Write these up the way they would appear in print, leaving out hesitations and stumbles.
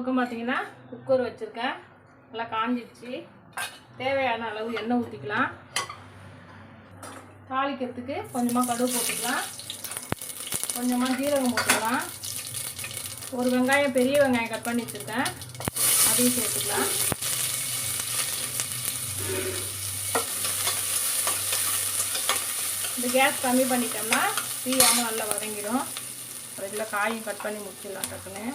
பக்கம் பார்த்தீங்கன்னா குக்கர் வச்சுருக்கேன். நல்லா காஞ்சிடுச்சு. தேவையான அளவு எண்ணெய் ஊற்றிக்கலாம். தாளிக்கிறதுக்கு கொஞ்சமாக கடுகு போட்டுக்கலாம். கொஞ்சமாக ஜீரகம் போட்டுக்கலாம். ஒரு வெங்காயம், பெரிய வெங்காயம் கட் பண்ணி வச்சுருக்கேன், அதையும் சேர்த்துக்கலாம். இந்த கேஸ் கம்மி பண்ணிட்டோம்னா தீயாமல் நல்லா வதங்கிடும். அதுக்குள்ள காயும் கட் பண்ணி முடிச்சிடலாம் டக்குன்னு.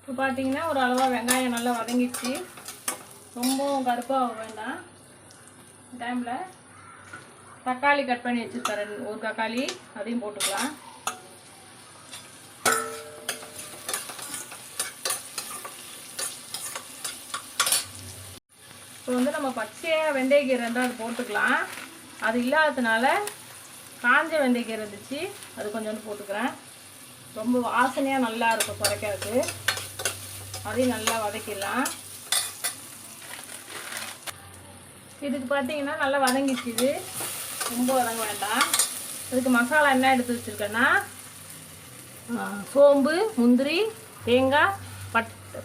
இப்போ பார்த்தீங்கன்னா ஒரு அளவாக வெங்காயம் நல்லா வதங்கிடுச்சு. ரொம்பவும் கருப்பாக வேண்டாம். டைமில் தக்காளி கட் பண்ணி வச்சுருக்கேன், ஒரு தக்காளி, அதையும் போட்டுக்கலாம். இப்போ வந்து நம்ம பச்சையாக வெந்தயக்கீரை இருந்தால் அது போட்டுக்கலாம். அது இல்லாததுனால காஞ்ச வெந்தயக்கீரை இருந்துச்சு, அது கொஞ்சோண்டு போட்டுக்கிறேன். ரொம்ப வாசனையாக நல்லா இருக்கும் குறைக்கிறதுக்கு. அதையும் நல்லா வதக்கிடலாம். இதுக்கு பார்த்தீங்கன்னா நல்லா வதங்கிச்சு. இது ரொம்ப வதங்க வேண்டாம். அதுக்கு மசாலா என்ன எடுத்து வச்சுருக்கேன்னா சோம்பு, முந்திரி, தேங்காய்,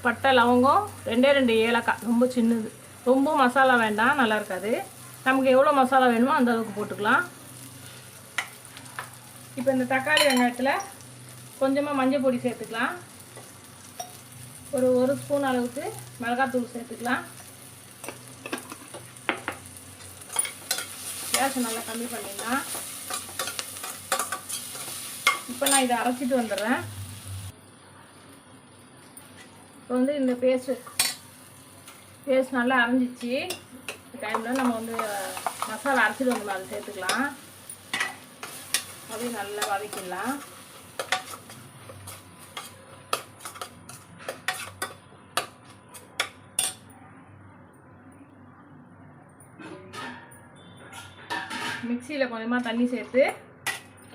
பட்டை, லவங்கம், 2 ஏலக்காய், ரொம்ப சின்னது. ரொம்ப மசாலா வேண்டாம், நல்லா இருக்காது. நமக்கு எவ்வளோ மசாலா வேணுமோ அந்த அளவுக்கு போட்டுக்கலாம். இப்போ இந்த தக்காளி வெங்காயத்தில் கொஞ்சமாக மஞ்சள் பொடி சேர்த்துக்கலாம். ஒரு ஸ்பூன் அளவுக்கு மிளகாத்தூள் சேர்த்துக்கலாம். கேஸ் நல்லா கம்மி பண்ணிடலாம். இப்போ நான் இதை அரைச்சிட்டு வந்துடுறேன். இப்போ வந்து இந்த பேஸ்ட் நல்லா அரைஞ்சிச்சு. டைமில் நம்ம வந்து மசாலா அரைச்சிட்டு வந்து அதை சேர்த்துக்கலாம். அதையும் நல்லா வதக்கிடலாம். மிக்சியில் கொஞ்சமாக தண்ணி சேர்த்து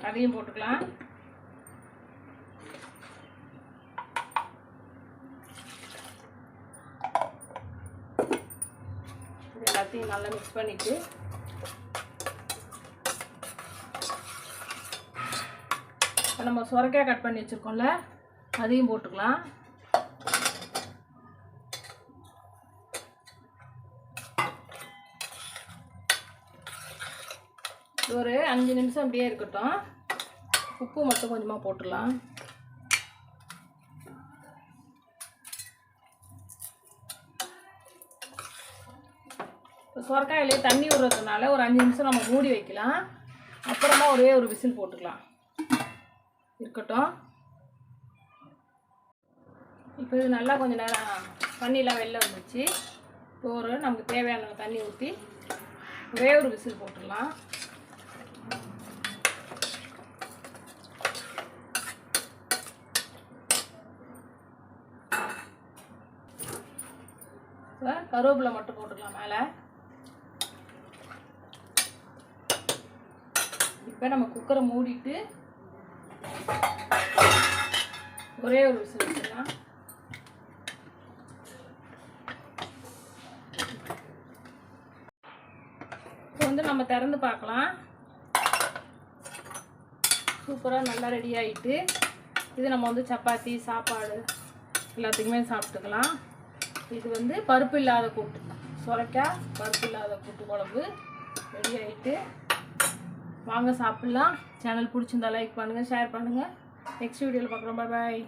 அதையும் போட்டுக்கலாம். இது எல்லாத்தையும் நல்லா மிக்ஸ் பண்ணிவிட்டு இப்போ நம்ம சுரைக்காய் கட் பண்ணி வச்சுருக்கோம்ல, அதையும் போட்டுக்கலாம். ஒரு 5 நிமிஷம் அப்படியே இருக்கட்டும். உப்பு மட்டும் கொஞ்சமாக போட்டுடலாம். இப்போ சுரைக்காயிலே தண்ணி விடுறதுனால ஒரு 5 நிமிஷம் நம்ம மூடி வைக்கலாம். அப்புறமா ஒரே ஒரு விசில் போட்டுக்கலாம். இருக்கட்டும். இப்போ இது நல்லா கொஞ்சம் நேரம் தண்ணியெலாம் வெளில வந்துச்சு. இப்போ நமக்கு தேவையான தண்ணி ஊற்றி ஒரே ஒரு விசில் போட்டுடலாம். கருவேப்பிலை மட்டும் போட்டுக்கலாம் மேலே. இப்போ நம்ம குக்கரை மூடிட்டு ஒரே ஒரு விசில் வச்சிடலாம். இப்போ வந்து நம்ம திறந்து பார்க்கலாம். சூப்பராக நல்லா ரெடி ஆகிட்டு. இது நம்ம வந்து சப்பாத்தி, சாப்பாடு எல்லாத்துக்குமே சாப்பிட்டுக்கலாம். இது வந்து பருப்பு இல்லாத கூட்டு, சுரைக்காய் பருப்பு இல்லாத கூட்டு குழம்பு ரெடி ஆகிட்டு. வாங்க சாப்பிட்லாம். சேனல் பிடிச்சிருந்தா லைக் பண்ணுங்கள், ஷேர் பண்ணுங்கள். நெக்ஸ்ட் வீடியோவில் பார்க்குறோம். பாய்.